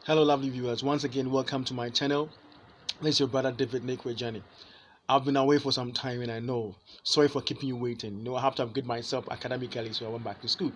Hello, lovely viewers. Once again, welcome to my channel. This is your brother David Journey. I've been away for some time, and I know. Sorry for keeping you waiting. I have to upgrade myself academically, so I went back to school.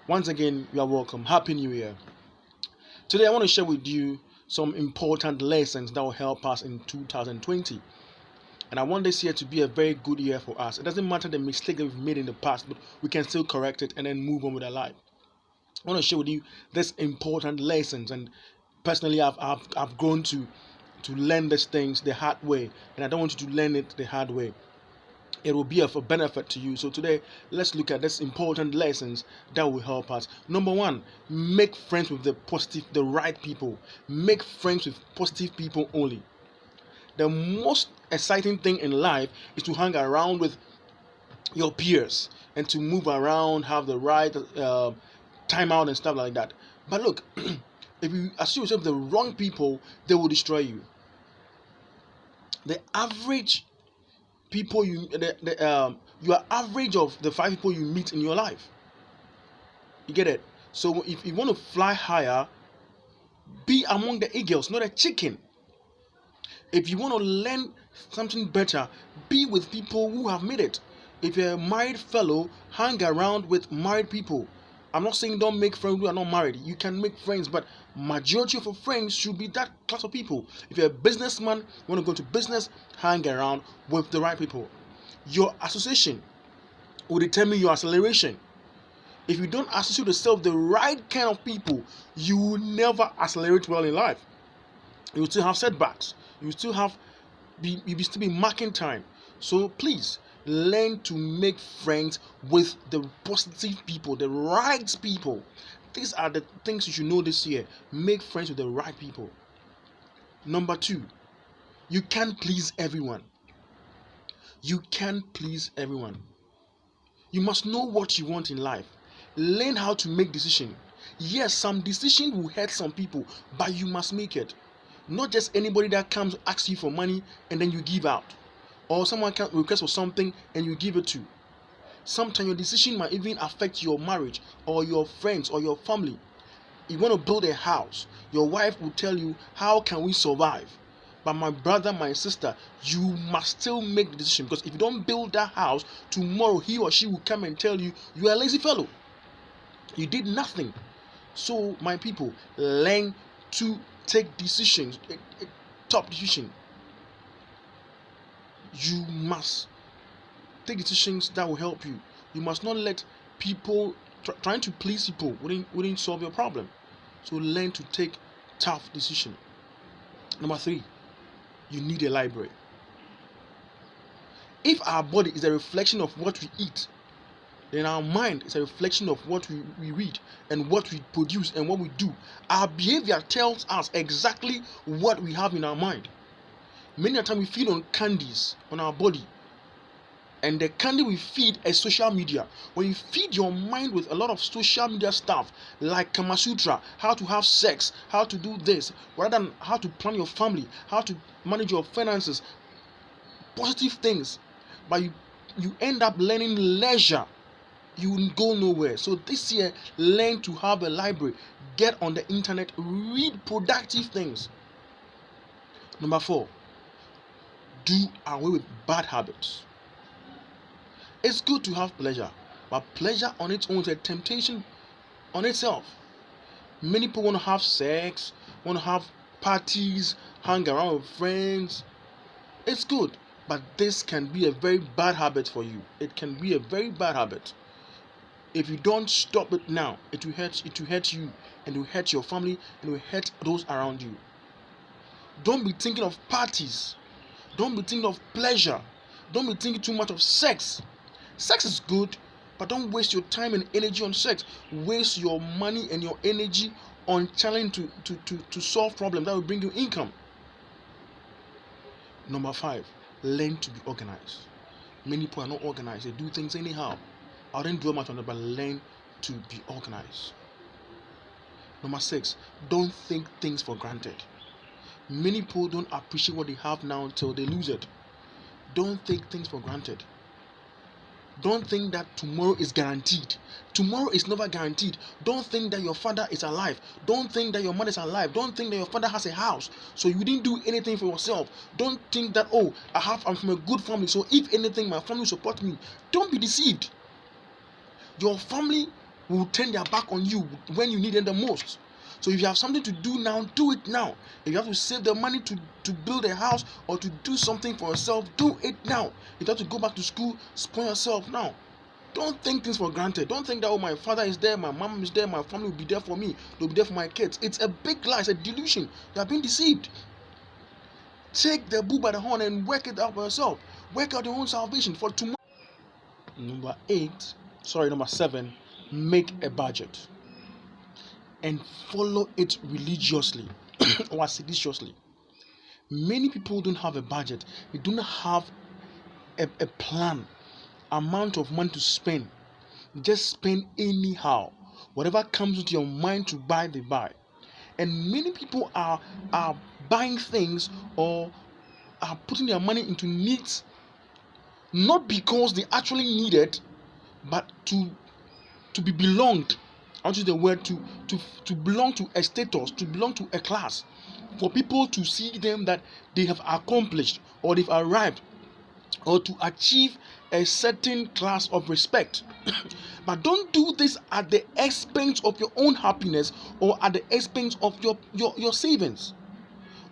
Once again, you are welcome. Happy New Year. Today, I want to share with you some important lessons that will help us in 2020. And I want this year to be a very good year for us. It doesn't matter the mistake that we've made in the past, but we can still correct it and then move on with our life. I want to share with you these important lessons, and personally, I've grown to learn these things the hard way, and I don't want you to learn it the hard way. It will be of a benefit to you. So today, let's look at these important lessons that will help us. Number one, make friends with the right people. Make friends with positive people only. The most exciting thing in life is to hang around with your peers and to move around, have the right time out and stuff like that. But look, if you associate yourself with the wrong people, they will destroy you. The average people your average of the five people you meet in your life. You get it? So if you want to fly higher, be among the eagles, not a chicken. If you want to learn something better, be with people who have made it. If you're a married fellow, hang around with married people. I'm not saying don't make friends who are not married. You can make friends, but majority of your friends should be that class of people. If you're a businessman, you want to go to business, hang around with the right people. Your association will determine your acceleration. If you don't associate yourself with the right kind of people, you will never accelerate well in life. You will still have setbacks. You will still have you will still be marking time. So please learn to make friends with the positive people, the right people. These are the things you should know this year. Make friends with the right people. Number two, you can't please everyone. You can't please everyone. You must know what you want in life. Learn how to make decisions. Yes, some decision will hurt some people, but you must make it. Not just anybody that comes asks you for money and then you give out, or someone can request for something and you give it to. Sometimes your decision might even affect your marriage or your friends or your family. You want to build a house, your wife will tell you, how can we survive? But my brother, my sister, you must still make the decision, because if you don't build that house, tomorrow he or she will come and tell you, you are a lazy fellow. You did nothing. So, my people, learn to take decisions, a top decision. You must take decisions that will help you. You must not let people trying to please people wouldn't solve your problem. So learn to take tough decisions. Number three, you need a library. If our body is a reflection of what we eat, then our mind is a reflection of what we read and what we produce and what we do. Our behavior tells us exactly what we have in our mind. Many a time we feed on candies on our body, and the candy we feed is social media. When you feed your mind with a lot of social media stuff like Kama Sutra, how to have sex, how to do this, rather than how to plan your family, how to manage your finances, positive things, but you end up learning leisure, you will go nowhere. So this year, learn to have a library, get on the internet, read productive things. Number four, do away with bad habits. It's good to have pleasure, but pleasure on its own is a temptation on itself. Many people want to have sex, want to have parties, hang around with friends. It's good, but this can be a very bad habit for you. It can be a very bad habit. If you don't stop it now, it will hurt you, and it will hurt your family, and it will hurt those around you. Don't be thinking of parties. Don't be thinking of pleasure. Don't be thinking too much of sex. Sex is good, but don't waste your time and energy on sex. Waste your money and your energy on trying to solve problems that will bring you income. Number five, learn to be organized. Many people are not organized. They do things anyhow. I didn't dwell much on that, but learn to be organized. Number six, don't think things for granted. Many people don't appreciate what they have now until they lose it. Don't take things for granted. Don't think that tomorrow is guaranteed. Tomorrow is never guaranteed. Don't think that your father is alive. Don't think that your mother is alive. Don't think that your father has a house, so you didn't do anything for yourself. Don't think that, oh, I'm from a good family, so if anything, my family support me. Don't be deceived. Your family will turn their back on you when you need them the most. So if you have something to do now, do it now. If you have to save the money to build a house or to do something for yourself, do it now. If you have to go back to school, spoil yourself now. Don't take things for granted. Don't think that, oh, my father is there, my mom is there, my family will be there for me, they'll be there for my kids. It's a big lie, it's a delusion. You have been deceived. Take the bull by the horn and work it out for yourself. Work out your own salvation for tomorrow. Number 7, make a budget and follow it religiously or seditiously. Many people don't have a budget. They don't have a plan, amount of money to spend. Just spend anyhow. Whatever comes into your mind to buy, they buy. And many people are buying things or are putting their money into needs, not because they actually need it, but to be belonged. I want to use the word to belong to a status, to belong to a class, for people to see them that they have accomplished or they've arrived, or to achieve a certain class of respect. But don't do this at the expense of your own happiness or at the expense of your savings.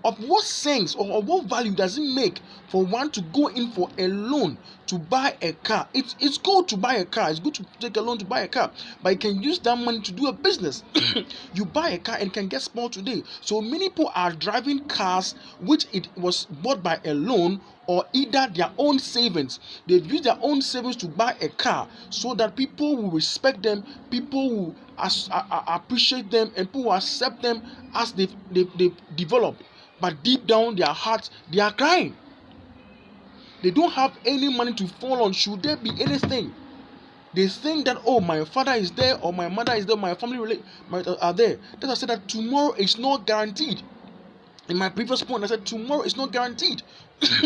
Of what sense or of what value does it make for one to go in for a loan to buy a car? It's good to buy a car. It's good to take a loan to buy a car, but you can use that money to do a business. You buy a car and can get spoiled today. So many people are driving cars which it was bought by a loan or either their own savings. They've used their own savings to buy a car so that people will respect them, people will appreciate them, and people will accept them as they've developed. But deep down their hearts, they are crying. They don't have any money to fall on. Should there be anything, they think that, oh, my father is there or my mother is there, my family are there. Then I said that tomorrow is not guaranteed. In my previous point, I said tomorrow is not guaranteed.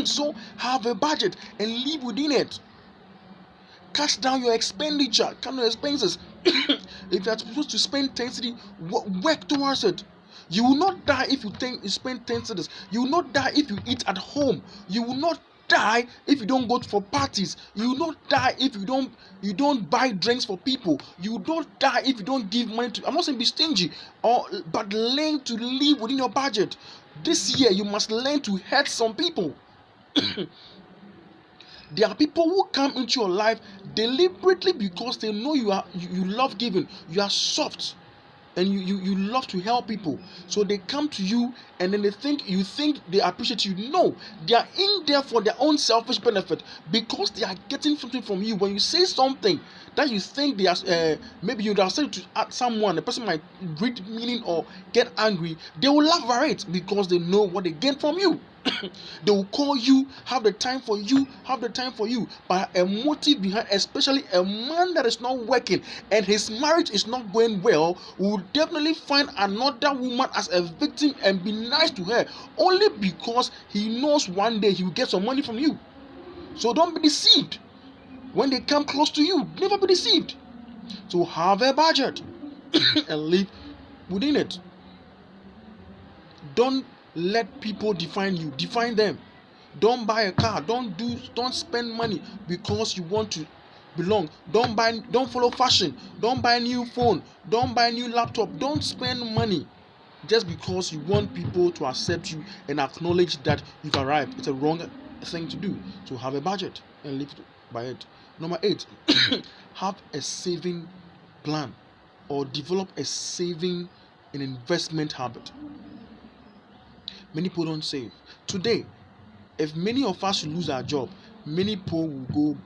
So have a budget and live within it. Cut down your expenditure, cut down your expenses. If you're supposed to spend 10 cedi, work towards it. You will not die if you spend 10 cedis. You will not die if you eat at home. You will not die if you don't go for parties. You will not die if you don't buy drinks for people. You will not die if you don't give money to. I'm not saying be stingy, but learn to live within your budget. This year you must learn to hurt some people. There are people who come into your life deliberately because they know you love giving. You are soft and you love to help people, so they come to you and then you think they appreciate you. No, they are in there for their own selfish benefit because they are getting something from you. When you say something that you think they are, maybe you have said to someone, the person might read meaning or get angry, they will laugh at it because they know what they gain from you. They will call you, have the time for you, but a motive behind, especially a man that is not working and his marriage is not going well, will definitely find another woman as a victim and be nice to her only because he knows one day he will get some money from you. So don't be deceived when they come close to you. Never be deceived. So have a budget and live within it. Don't let people define you. Define them. Don't buy a car. Don't spend money because you want to belong. Don't follow fashion. Don't buy a new phone. Don't buy a new laptop. Don't spend money just because you want people to accept you and acknowledge that you've arrived. It's a wrong thing to do. So have a budget and live by it. Number 8, have a saving plan or develop a saving and investment habit. Many people don't save. Today, if many of us lose our job, many people will go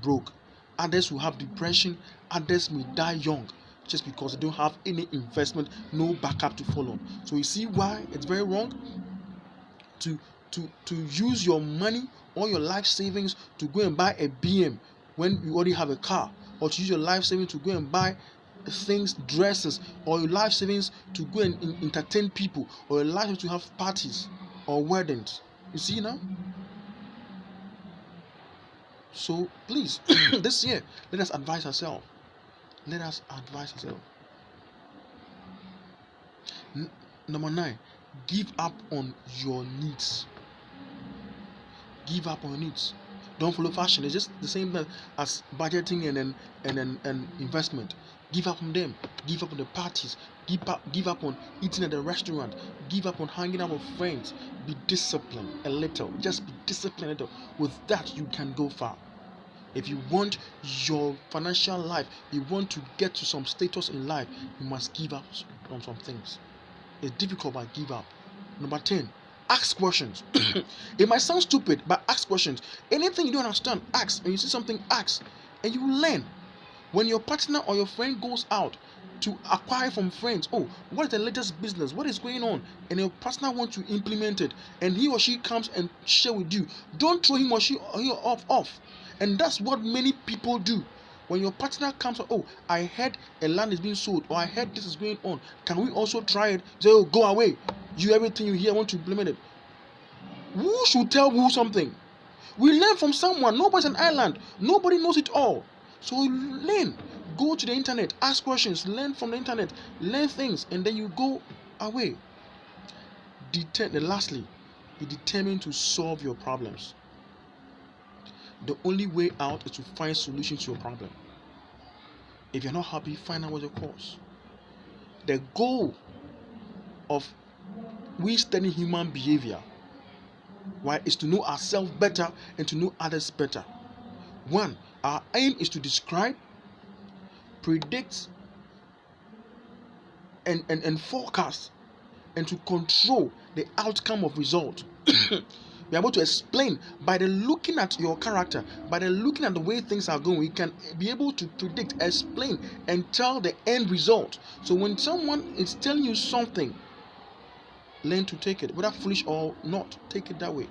broke. Others will have depression. Others may die young just because they don't have any investment, no backup to follow. So you see why it's very wrong to use your money or your life savings to go and buy a BM when you already have a car, or to use your life savings to go and buy things, dresses, or your life savings to go and entertain people, or your life savings to have parties or weddings. You see now? So please, this year, let us advise ourselves. Let us advise ourselves. Number 9, give up on your needs. Give up on your needs. Don't follow fashion. It's just the same as budgeting and investment. Give up on them. Give up on the parties. Give up on eating at the restaurant. Give up on hanging out with friends. Be disciplined a little. Just be disciplined a little. With that, you can go far. If you want your financial life, you want to get to some status in life, you must give up on some things. It's difficult, but give up. Number 10, ask questions. It might sound stupid, but ask questions. Anything you don't understand, ask. When you see something, ask. And you will learn. When your partner or your friend goes out to acquire from friends, oh, what is the latest business? What is going on? And your partner wants to implement it, and he or she comes and share with you. Don't throw him or she off. And that's what many people do. When your partner comes, oh, I heard a land is being sold, or I heard this is going on. Can we also try it? Say, oh, go away. You, everything you hear, want to implement it. Who should tell who something? We learn from someone. Nobody's an island. Nobody knows it all. So learn. Go to the internet, ask questions, learn from the internet, learn things, and then you go away. Lastly, be determined to solve your problems. The only way out is to find solutions to your problem. If you're not happy, find out what the cause. The goal of we studying human behavior, why, is to know ourselves better and to know others better. One, our aim is to describe, predict, and forecast, and to control the outcome of result. Be able to explain by the looking at your character, by the looking at the way things are going. We can be able to predict, explain, and tell the end result. So when someone is telling you something, learn to take it, whether foolish or not. Take it that way,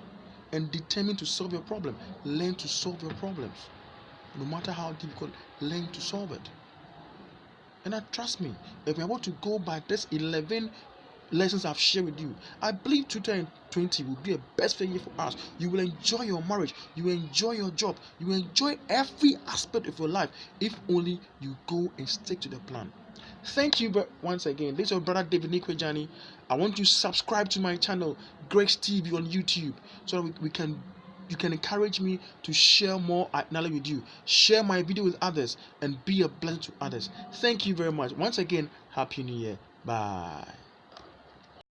and determine to solve your problem. Learn to solve your problems, no matter how difficult. Learn to solve it. And trust me, if we're able to go by this 11 lessons I've shared with you, I believe 2020 will be a best year for us. You will enjoy your marriage, you will enjoy your job, you will enjoy every aspect of your life if only you go and stick to the plan. Thank you once again. This is your brother David Nikwejani. I want you to subscribe to my channel, Grace TV on YouTube, so that you can encourage me to share more knowledge with you, share my video with others, and be a blessing to others. Thank you very much. Once again, Happy New Year. Bye.